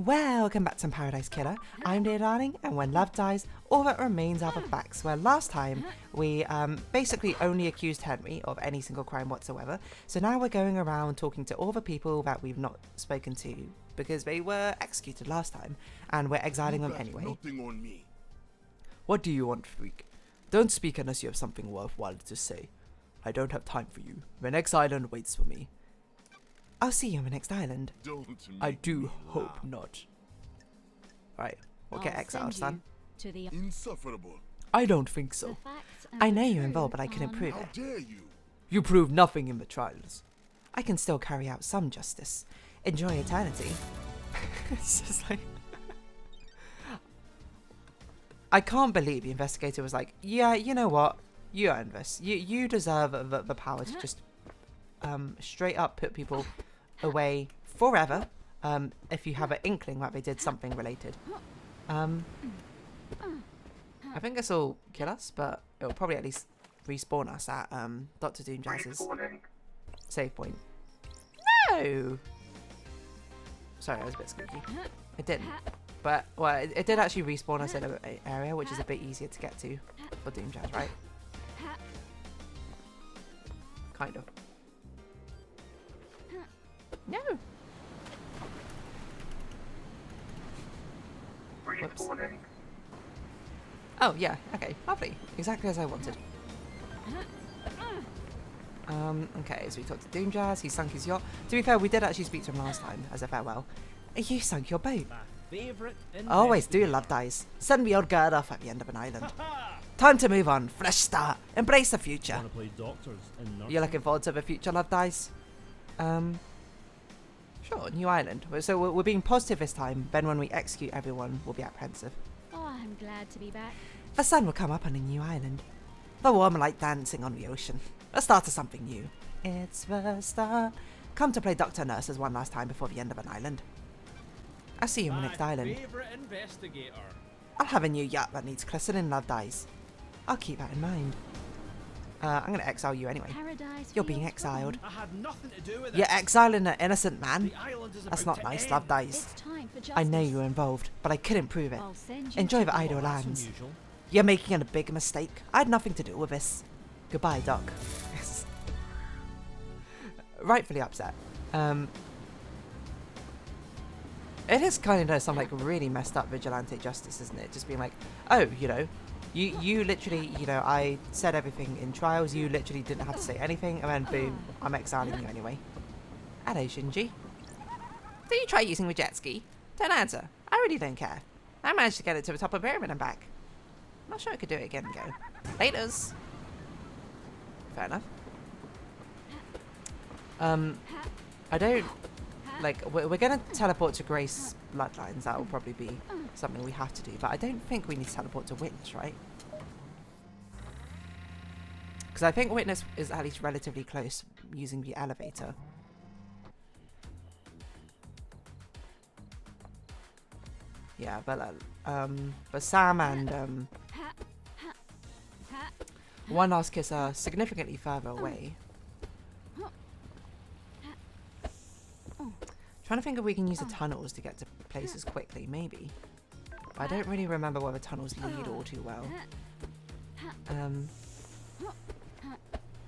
Welcome back to Paradise Killer. I'm dear darling, and when love dies, all that remains are the facts. Where last time we basically only accused Henry of any single crime whatsoever, so now we're going around talking to all the people that we've not spoken to because they were executed last time, and we're exiling them anyway. Nothing on me. What do you want, freak? Don't speak unless you have something worthwhile to say. I don't have time for you. The next island waits for me. I'll see you on the next island. I do hope not. Alright, we'll get exiled, son. Insufferable. I don't think so. I know you're involved, but I couldn't prove How it. dare you? You proved nothing in the trials. I can still carry out some justice. Enjoy eternity. It's just like... I can't believe the investigator was like, yeah, you know what? You earned this. You deserve the power to just straight up put people away forever if you have an inkling that they did something related. I think this will kill us, but it'll probably at least respawn us at Dr. Doomjazz's save point. No! Sorry, I was a bit squeaky. It didn't. But, well, it did actually respawn us in an area, which is a bit easier to get to for Doomjazz, right? Kind of. No! Whoops. Oh, yeah, okay, lovely. Exactly as I wanted. Okay, so we talked to Doomjazz, he sunk his yacht. To be fair, we did actually speak to him last time as a farewell. You sunk your boat. Always do love dies. Send the old girl off at the end of an island. Time to move on. Fresh start. Embrace the future. You're looking forward to the future, love dies? Sure, new island. So we're being positive this time. Then when we execute everyone, we'll be apprehensive. Oh, I'm glad to be back. The sun will come up on a new island. The warm light dancing on the ocean. The start of something new. It's the start. Come to play Dr. Nurses one last time before the end of an island. I'll see you on the next island. Investigator. I'll have a new yacht that needs christening love dies. I'll keep that in mind. I'm going to exile you anyway. You're being exiled. I had nothing to do with it. You're exiling an innocent man? The island is That's about not to nice, end. love dies. I know you were involved, but I couldn't prove it. Enjoy the idle That's lands. unusual. You're making a big mistake. I had nothing to do with this. Goodbye, Doc. Rightfully upset. It is kind of some like really messed up vigilante justice, isn't it? Just being like, oh, you know, you literally, you know, I said everything in trials. You literally didn't have to say anything, and then boom, I'm exiling you anyway. Hello, Shinji. Did you try using the jet ski? Don't answer. I really don't care. I managed to get it to the top of the pyramid and back. I'm not sure I could do it again and go. Laters. Fair enough. I don't... Like, we're going to teleport to Grace Bloodlines. That will probably be something we have to do. But I don't think we need to teleport to Witness, right? Because I think Witness is at least relatively close using the elevator. Yeah, but Sam and One Last Kiss are significantly further away. Trying to think if we can use the tunnels to get to places quickly, maybe. But I don't really remember where the tunnels lead all too well.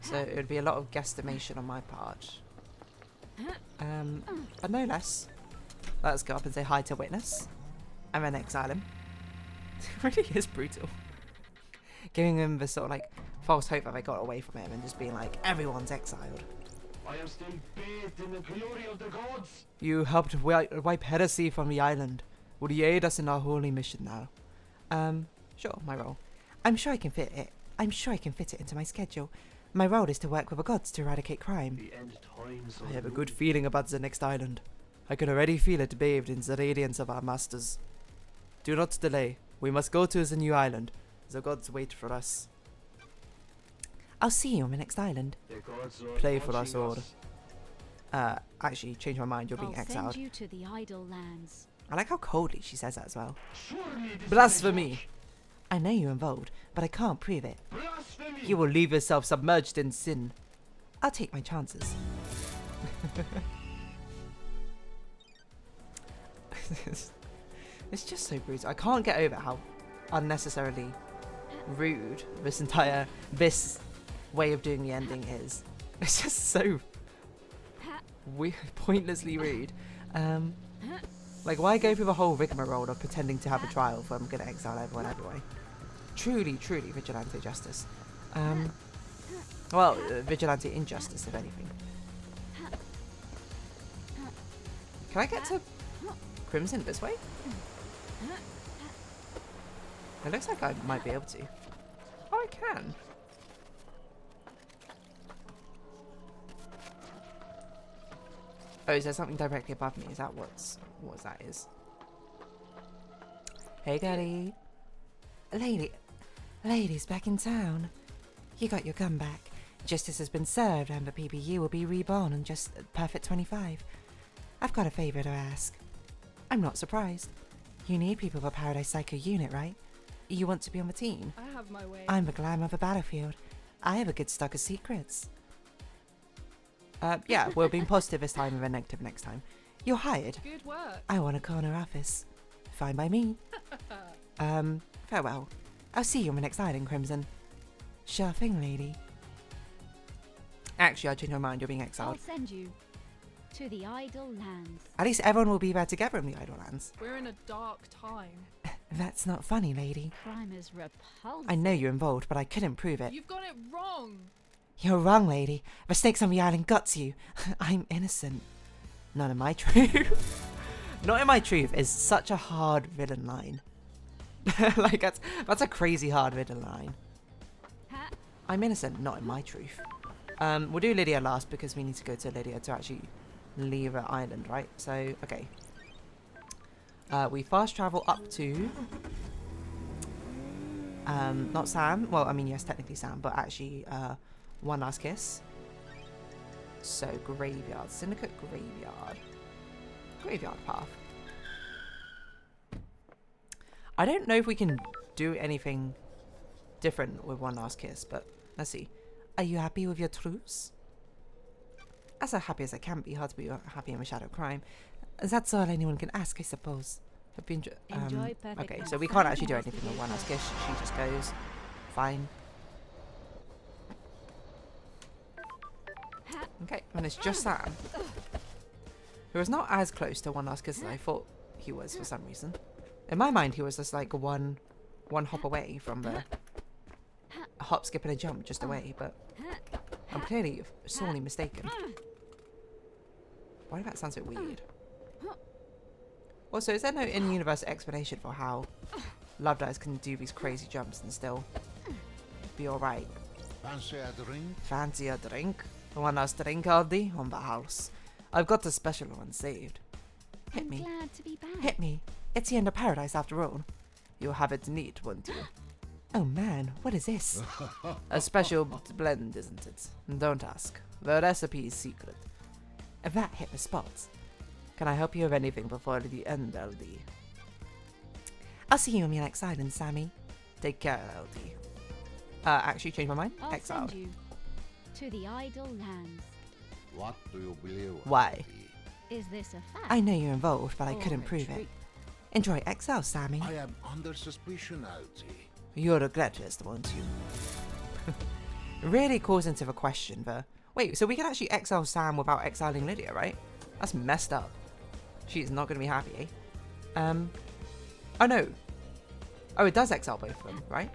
So it would be a lot of guesstimation on my part. But no less. Let's go up and say hi to Witness. And then exile him. It really is brutal. Giving him the sort of like false hope that they got away from him and just being like, everyone's exiled. I am still bathed in the glory of the gods. You helped wipe heresy from the island. Will you aid us in our holy mission now? Sure, my role. I'm sure I can fit it. I'm sure I can fit it into my schedule. My role is to work with the gods to eradicate crime. The end times I have a good feeling about the next island. I can already feel it bathed in the radiance of our masters. Do not delay. We must go to the new island. The gods wait for us. I'll see you on the next island. the gods are Play for us watching all. Actually, change my mind. You're being I'll exiled. send you to the idle lands. I like how coldly she says that as well. Surely this Blasphemy! is I know you're involved, but I can't prove it. blasphemy. You will leave yourself submerged in sin. I'll take my chances. It's just so brutal. I can't get over how unnecessarily rude this way of doing the ending is. It's just so weird, pointlessly rude. Like, why go through the whole rigmarole of pretending to have a trial if I'm going to exile everyone anyway? Truly, truly vigilante justice. Well, vigilante injustice, if anything. Can I get to Crimson this way? It looks like I might be able to. Oh, I can. Oh, is there something directly above me? Is that what that is? Hey, girlie. Lady's back in town. You got your gun back. Justice has been served and the PBU will be reborn in just perfect 25. I've got a favour to ask. I'm not surprised. You need people for Paradise Psycho unit, right? You want to be on the team? I have my way. I'm the glam of the battlefield. I have a good stock of secrets. Yeah, we're being positive this time and then negative next time. You're hired. Good work. I want a corner office. Fine by me. Farewell. I'll see you on the next island, Crimson. Sure thing, lady. Actually, I changed my mind. You're being exiled. I'll send you to the Idle Lands. At least everyone will be there together in the Idle Lands. We're in a dark time. That's not funny, lady. Crime is repulsive. I know you're involved, but I couldn't prove it. You've got it wrong. You're wrong, lady. The stakes on the island got you. I'm innocent. Not in my truth. Not in my truth is such a hard villain line. Like, that's a crazy hard villain line. I'm innocent, not in my truth. We'll do Lydia last because we need to go to Lydia to actually leave her island, right? So, okay. We fast travel up to... not Sam. Well, I mean, yes, technically Sam, but actually One Last Kiss. So, Graveyard. Syndicate Graveyard. Graveyard Path. I don't know if we can do anything different with One Last Kiss, but let's see. Are you happy with your truce? As happy as I can be. Hard to be happy in a shadow crime. That's all anyone can ask, I suppose. Enjoy perfect okay, so we can't actually do anything with One Last Kiss. She just goes. Fine. Okay, and it's just Sam, who is not as close to One Last Kiss as I thought he was for some reason. In my mind, he was just like one hop away from the hop, skip, and a jump just away, but I'm clearly sorely mistaken. Why did that sound so weird? Also, is there no in-universe explanation for how Love Dies can do these crazy jumps and still be alright? Fancy a drink? Fancy a drink? One last drink, Aldi, on the house. I've got the special one saved. Hit I'm me. glad to be back. Hit me. It's the end of paradise after all. You'll have it neat, won't you? Oh man, what is this? A special blend, isn't it? Don't ask. The recipe is secret. That hit the spot. Can I help you with anything before the end, LD? I'll see you on your next island, Sammy. Take care, LD. Actually, change my mind. I'll Exiled. send you to the Idle Lands. What do you believe? Why? Is this a fact? I know you're involved, but I or couldn't a prove it. truth? Enjoy Exile, Sammy. I am under suspicion, LT. You'll regret this, won't you? Really calls into the question, the... Wait, so we can actually exile Sam without exiling Lydia, right? That's messed up. She's not going to be happy, eh? Oh, no. Oh, it does exile both of them, right?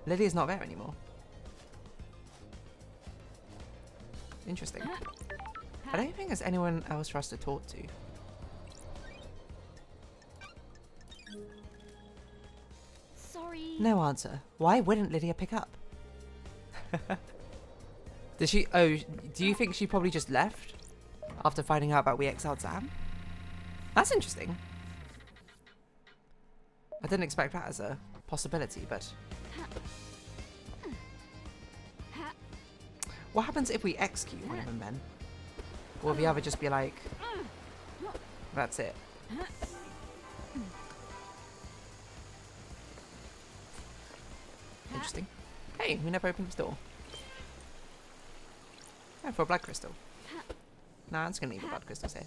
Lydia's not there anymore. Interesting. I don't think there's anyone else for us to talk to. Sorry. No answer. Why wouldn't Lydia pick up? Does she... Oh, do you think she probably just left? After finding out about we exiled Sam? That's interesting. I didn't expect that as a possibility, but... What happens if we execute one of them then? Will the other just be like... That's it. Interesting. Hey, we never opened this door. Oh, for a blood crystal. Nah, I'm just gonna leave the blood crystals here.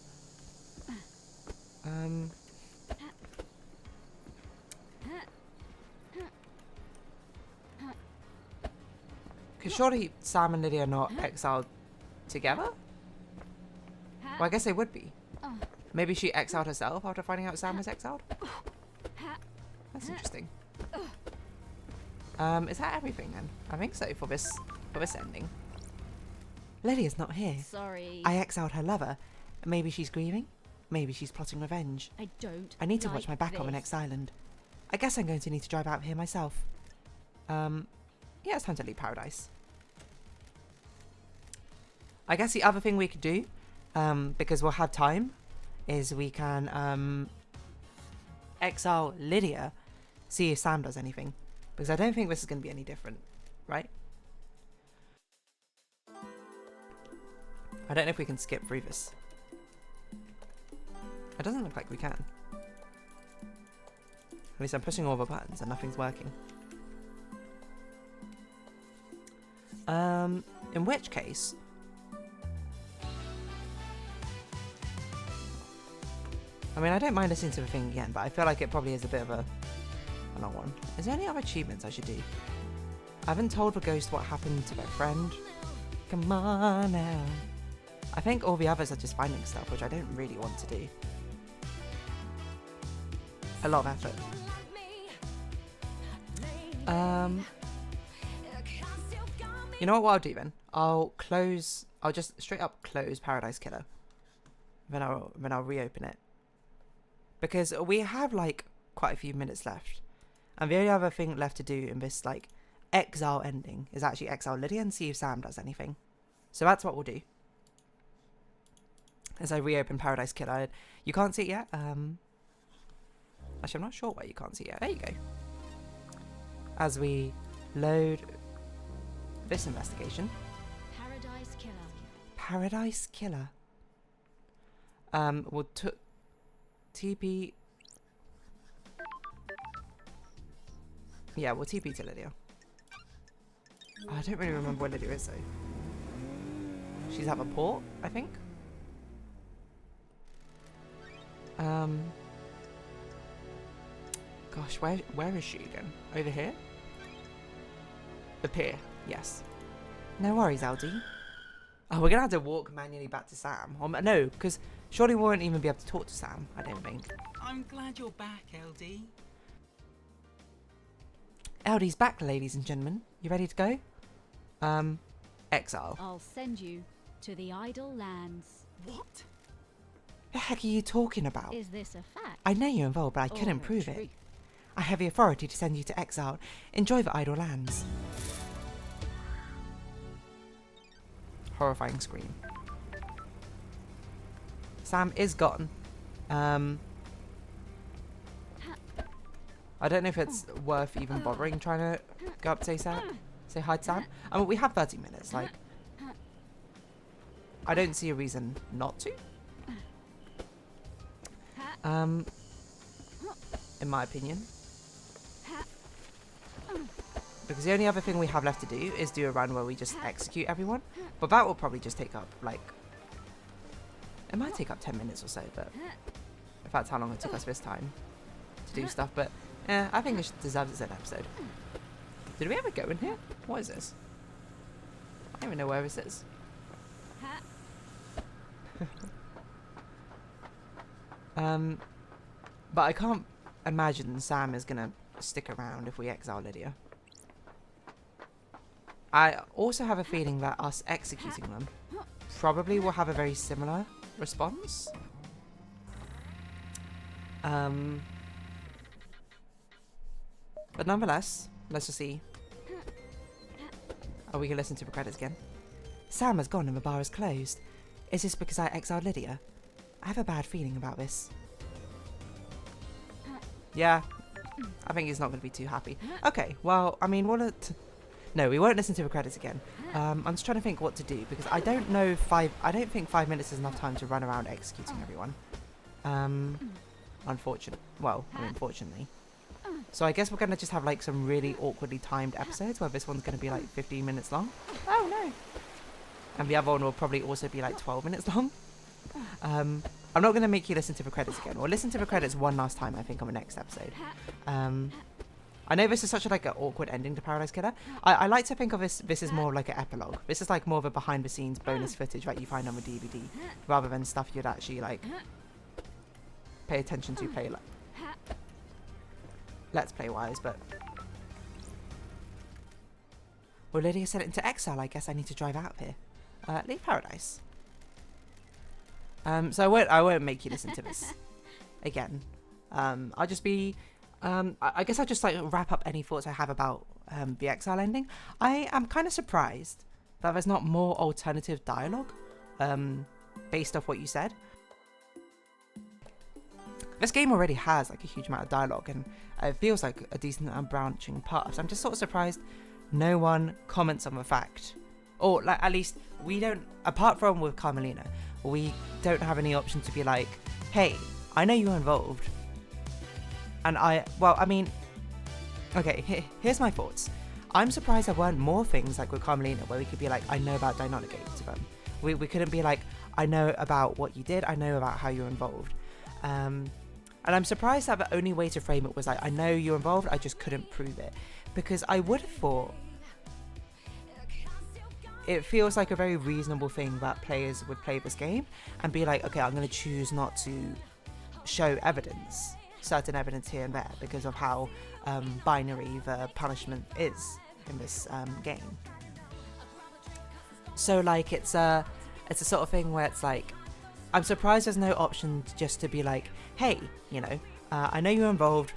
Because surely Sam and Lydia are not exiled together? Well, I guess they would be. Maybe she exiled herself after finding out Sam was exiled? That's interesting. Is that everything then? I think so for this ending. Lydia's not here. Sorry. I exiled her lover. Maybe she's grieving? Maybe she's plotting revenge. I need to watch my back on the next island. I guess I'm going to need to drive out here myself. Yeah, it's time to leave paradise. I guess the other thing we could do, because we'll have time, is we can exile Lydia, see if Sam does anything. Because I don't think this is going to be any different, right? I don't know if we can skip through this. It doesn't look like we can. At least I'm pushing all the buttons and nothing's working. In which case... I mean, I don't mind listening to the thing again, but I feel like it probably is a bit of a long one. Is there any other achievements I should do? I haven't told the ghost what happened to their friend. Come on now. I think all the others are just finding stuff, which I don't really want to do. A lot of effort. You know what I'll do then? I'll just straight up close Paradise Killer. Then I'll reopen it. Because we have like quite a few minutes left. And the only other thing left to do in this like exile ending is actually exile Lydia and see if Sam does anything. So that's what we'll do. As I reopen Paradise Killer. You can't see it yet. Actually, I'm not sure why you can't see it yet. There you go. As we load this investigation. Paradise Killer. Paradise Killer. We'll TP. Yeah, we'll TP to Lydia. Oh, I don't really remember where Lydia is though. She's at the port, I think. Gosh, where is she again? Over here? The pier, yes. No worries, LD. Oh, we're gonna have to walk manually back to Sam. No, because surely we won't even be able to talk to Sam, I don't think. I'm glad you're back, LD. LD's back, ladies and gentlemen. You ready to go? Exile. I'll send you to the idle lands. What? The heck are you talking about? Is this a fact? I know you're involved, but I or couldn't a prove it. truth? I have the authority to send you to exile. Enjoy the idle lands. Horrifying scream. Sam is gone. I don't know if it's worth even bothering trying to go up to say hi to Sam. I mean, we have 30 minutes. Like, I don't see a reason not to. In my opinion. Because the only other thing we have left to do is do a run where we just execute everyone. But that will probably just take up, like... It might take up 10 minutes or so, but... If that's how long it took us this time to do stuff. But, yeah, I think it deserves its own episode. Did we ever go in here? What is this? I don't even know where this is. But I can't imagine Sam is gonna stick around if we exile Lydia. I also have a feeling that us executing them probably will have a very similar response. But nonetheless, let's just see. Oh, we can listen to the credits again. Sam has gone and the bar is closed. Is this because I exiled Lydia? I have a bad feeling about this. Yeah, I think he's not going to be too happy. Okay, well, I mean, no, we won't listen to the credits again. I'm just trying to think what to do because I don't know I don't think 5 minutes is enough time to run around executing everyone. Unfortunately. So I guess we're going to just have like some really awkwardly timed episodes where this one's going to be like 15 minutes long. Oh no. And the other one will probably also be like 12 minutes long. I'm not going to make you listen to the credits again. Or listen to the credits one last time, I think, on the next episode. I know this is such like an awkward ending to Paradise Killer. I like to think of this as more like an epilogue. This is like more of a behind the scenes bonus footage that you find on the DVD, rather than stuff you'd actually like pay attention to play like Let's Play wise. But well, Lydia sent it into exile. I guess I need to drive out of here. Leave Paradise. So I won't make you listen to this again. I'll just be. I guess I'll just like wrap up any thoughts I have about the Exile ending. I am kind of surprised that there's not more alternative dialogue based off what you said. This game already has like a huge amount of dialogue, and it feels like a decent and branching path. So I'm just sort of surprised no one comments on the fact, or like at least we don't. Apart from with Carmelina, we don't have any option to be like, hey, I know you're involved. And I mean, okay, here's my thoughts. I'm surprised there weren't more things like with Carmelina where we could be like, I know about interrogate to them. We couldn't be like, I know about what you did, I know about how you're involved. And I'm surprised that the only way to frame it was like, I know you're involved, I just couldn't prove it. Because I would have thought it feels like a very reasonable thing that players would play this game and be like, okay, I'm going to choose not to show evidence. Certain evidence here and there because of how binary the punishment is in this game. So like it's a sort of thing where it's like I'm surprised there's no option just to be like, hey, you know, I know you're involved.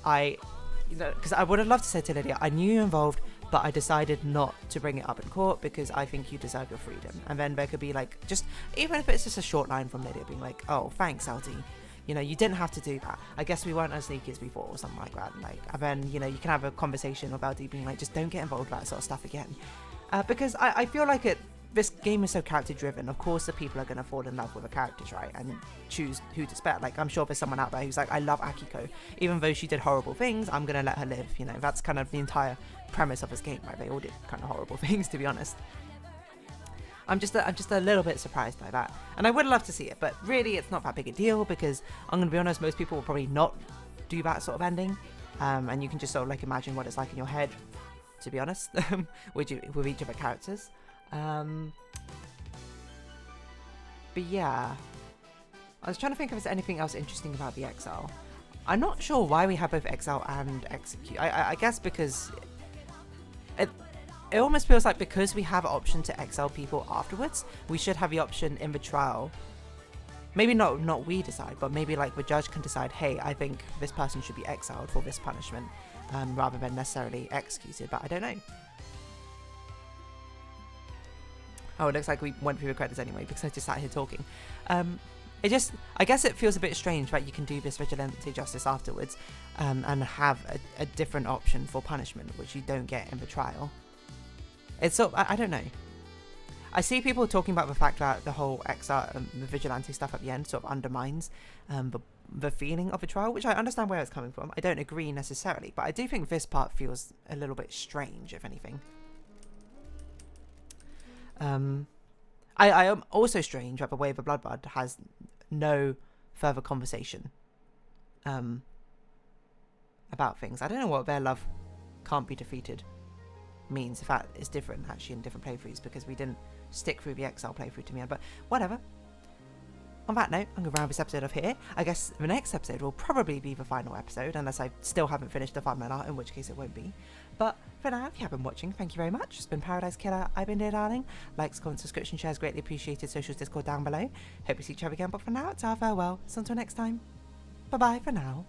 Because I would have loved to say to Lydia, I knew you're involved, but I decided not to bring it up in court because I think you deserve your freedom. And then there could be like just even if it's just a short line from Lydia being like, oh, thanks, LD. You know, you didn't have to do that. I guess we weren't as sneaky as before or something like that. Like, and then, you know, you can have a conversation with LD being like, just don't get involved with that sort of stuff again. Because I feel like this game is so character driven. Of course, the people are going to fall in love with the characters, right? And choose who to spare. Like, I'm sure there's someone out there who's like, I love Akiko. Even though she did horrible things, I'm going to let her live. You know, that's kind of the entire premise of this game, right? They all did kind of horrible things, to be honest. I'm just a little bit surprised by that, and I would love to see it, but really it's not that big a deal because I'm gonna be honest, most people will probably not do that sort of ending, and you can just sort of like imagine what it's like in your head, to be honest, with each of the characters. But yeah, I was trying to think if there's anything else interesting about the Exile. I'm not sure why we have both Exile and Execute. I guess because it almost feels like because we have an option to exile people afterwards, we should have the option in the trial. Maybe not we decide, but maybe like the judge can decide, hey, I think this person should be exiled for this punishment, rather than necessarily executed, but I don't know. Oh, it looks like we went through the credits anyway because I just sat here talking. I guess it feels a bit strange that you can do this vigilante justice afterwards, and have a different option for punishment, which you don't get in the trial. It's sort of, I don't know. I see people talking about the fact that the whole exile, the vigilante stuff at the end sort of undermines the feeling of a trial, which I understand where it's coming from. I don't agree necessarily, but I do think this part feels a little bit strange, if anything. I am also strange that the Way of the Bloodbud has no further conversation about things. I don't know what their love can't be defeated means, if that is different actually in different playthroughs, because we didn't stick through the Exile playthrough to me, but whatever. On that note, I'm going to round this episode off here. I guess the next episode will probably be the final episode, unless I still haven't finished the Fun Man art, in which case it won't be. But for now, if you have been watching, thank you very much. It's been Paradise Killer. I've been dear darling. Likes, comments, subscription, shares, greatly appreciated. Socials, Discord down below. Hope we see each other again, but for now, it's our farewell. So until next time, bye-bye for now.